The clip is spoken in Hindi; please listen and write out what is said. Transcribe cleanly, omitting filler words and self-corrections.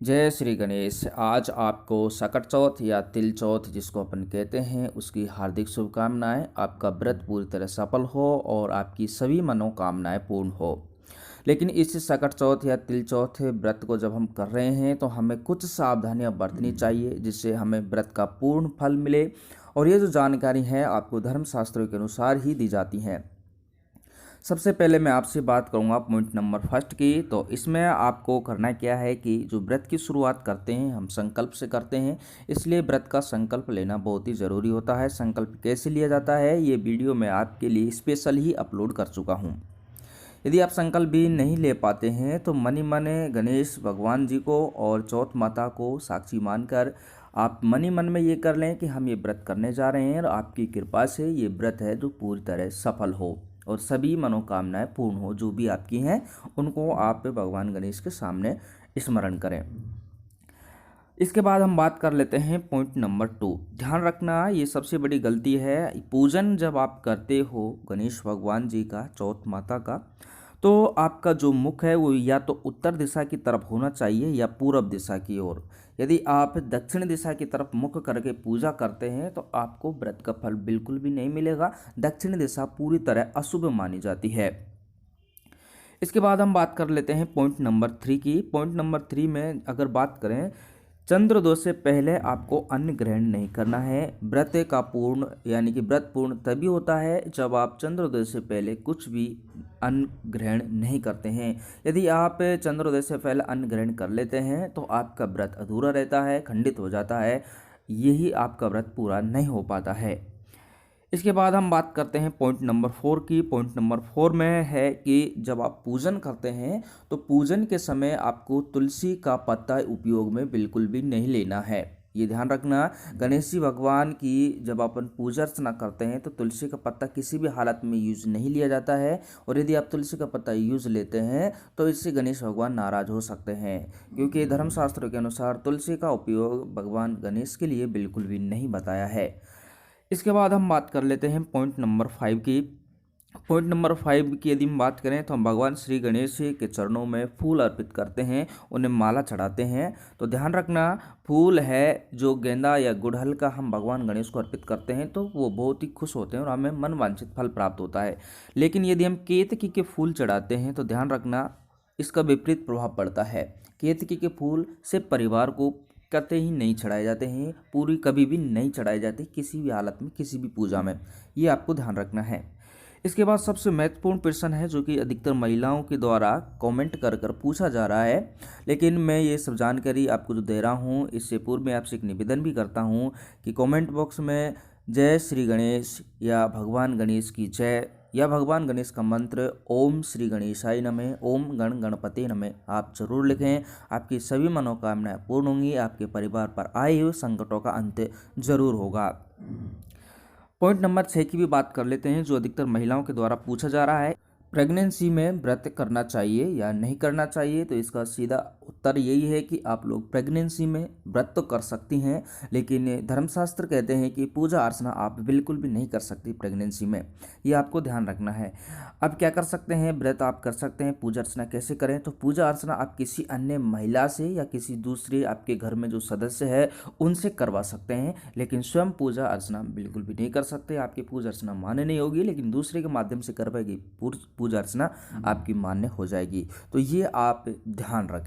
जय श्री गणेश। आज आपको सकट चौथ या तिल चौथ जिसको अपन कहते हैं उसकी हार्दिक शुभकामनाएं। आपका व्रत पूरी तरह सफल हो और आपकी सभी मनोकामनाएं पूर्ण हो। लेकिन इस सकट चौथ या तिल चौथ व्रत को जब हम कर रहे हैं तो हमें कुछ सावधानियां बरतनी चाहिए जिससे हमें व्रत का पूर्ण फल मिले। और ये जो जानकारी है आपको धर्मशास्त्रों के अनुसार ही दी जाती हैं। सबसे पहले मैं आपसे बात करूंगा पॉइंट नंबर फर्स्ट की। तो इसमें आपको करना क्या है कि जो व्रत की शुरुआत करते हैं हम संकल्प से करते हैं, इसलिए व्रत का संकल्प लेना बहुत ही ज़रूरी होता है। संकल्प कैसे लिया जाता है ये वीडियो मैं आपके लिए स्पेशल ही अपलोड कर चुका हूँ। यदि आप संकल्प भी नहीं ले पाते हैं तो मन ही मन गणेश भगवान जी को और चौथ माता को साक्षी मानकर आप मन ही मन में ये कर लें कि हम ये व्रत करने जा रहे हैं और आपकी कृपा से ये व्रत है जो पूरी तरह सफल हो और सभी मनोकामनाएं पूर्ण हो। जो भी आपकी हैं उनको आप भगवान गणेश के सामने स्मरण करें। इसके बाद हम बात कर लेते हैं पॉइंट नंबर 2। ध्यान रखना ये सबसे बड़ी गलती है। पूजन जब आप करते हो गणेश भगवान जी का, चौथ माता का, तो आपका जो मुख है वो या तो उत्तर दिशा की तरफ होना चाहिए या पूरब दिशा की ओर। यदि आप दक्षिण दिशा की तरफ मुख करके पूजा करते हैं तो आपको व्रत का फल बिल्कुल भी नहीं मिलेगा। दक्षिण दिशा पूरी तरह अशुभ मानी जाती है। इसके बाद हम बात कर लेते हैं पॉइंट नंबर 3 की। पॉइंट नंबर 3 में अगर बात करें, चंद्रोदय से पहले आपको अन्न ग्रहण नहीं करना है। व्रत का पूर्ण यानी कि व्रत पूर्ण तभी होता है जब आप चंद्रोदय से पहले कुछ भी अन्न ग्रहण नहीं करते हैं। यदि आप चंद्रोदय से पहले अन्न ग्रहण कर लेते हैं तो आपका व्रत अधूरा रहता है, खंडित हो जाता है। यही आपका व्रत पूरा नहीं हो पाता है। इसके बाद हम बात करते हैं पॉइंट नंबर 4 की। पॉइंट नंबर 4 में है कि जब आप पूजन करते हैं तो पूजन के समय आपको तुलसी का पत्ता उपयोग में बिल्कुल भी नहीं लेना है। ये ध्यान रखना, गणेश जी भगवान की जब अपन पूजा अर्चना करते हैं तो तुलसी का पत्ता किसी भी हालत में यूज नहीं लिया जाता है। और यदि आप तुलसी का पत्ता यूज लेते हैं तो इससे गणेश भगवान नाराज हो सकते हैं, क्योंकि धर्मशास्त्रों के अनुसार तुलसी का उपयोग भगवान गणेश के लिए बिल्कुल भी नहीं बताया है। इसके बाद हम बात कर लेते हैं पॉइंट नंबर 5 की। पॉइंट नंबर 5 की यदि हम बात करें तो हम भगवान श्री गणेश के चरणों में फूल अर्पित करते हैं, उन्हें माला चढ़ाते हैं। तो ध्यान रखना, फूल है जो गेंदा या गुड़हल का हम भगवान गणेश को अर्पित करते हैं तो वो बहुत ही खुश होते हैं और हमें मन वांछित फल प्राप्त होता है। लेकिन यदि हम केतकी के फूल चढ़ाते हैं तो ध्यान रखना इसका विपरीत प्रभाव पड़ता है। केतकी के फूल से परिवार को कतई ही नहीं चढ़ाए जाते हैं, पूरी कभी भी नहीं चढ़ाए जाते किसी भी हालत में, किसी भी पूजा में। ये आपको ध्यान रखना है। इसके बाद सबसे महत्वपूर्ण प्रश्न है जो कि अधिकतर महिलाओं के द्वारा कमेंट कर कर पूछा जा रहा है, लेकिन मैं ये सब जानकारी आपको जो दे रहा हूँ इससे पूर्व मैं आपसे एक निवेदन भी करता हूँ कि कमेंट बॉक्स में जय श्री गणेश या भगवान गणेश की जय या भगवान गणेश का मंत्र ओम श्री गणेशाय नमः, ओम गण गणपते नमः आप जरूर लिखें। आपकी सभी मनोकामनाएं पूर्ण होंगी, आपके परिवार पर आए हुए संकटों का अंत जरूर होगा। पॉइंट नंबर 6 की भी बात कर लेते हैं जो अधिकतर महिलाओं के द्वारा पूछा जा रहा है, प्रेगनेंसी में व्रत करना चाहिए या नहीं करना चाहिए। तो इसका सीधा उत्तर यही है कि आप लोग प्रेगनेंसी में व्रत तो कर सकती हैं, लेकिन धर्मशास्त्र कहते हैं कि पूजा अर्चना आप बिल्कुल भी नहीं कर सकती प्रेगनेंसी में। ये आपको ध्यान रखना है। अब क्या कर सकते हैं, व्रत आप कर सकते हैं, पूजा अर्चना कैसे करें? तो पूजा अर्चना आप किसी अन्य महिला से या किसी दूसरे आपके घर में जो सदस्य है उनसे करवा सकते हैं, लेकिन स्वयं पूजा अर्चना बिल्कुल भी नहीं कर सकते। आपकी पूजा अर्चना मान्य नहीं होगी, लेकिन दूसरे के माध्यम से करवाएगी पूजा अर्चना आपकी मान्य हो जाएगी। तो ये आप ध्यान रखें।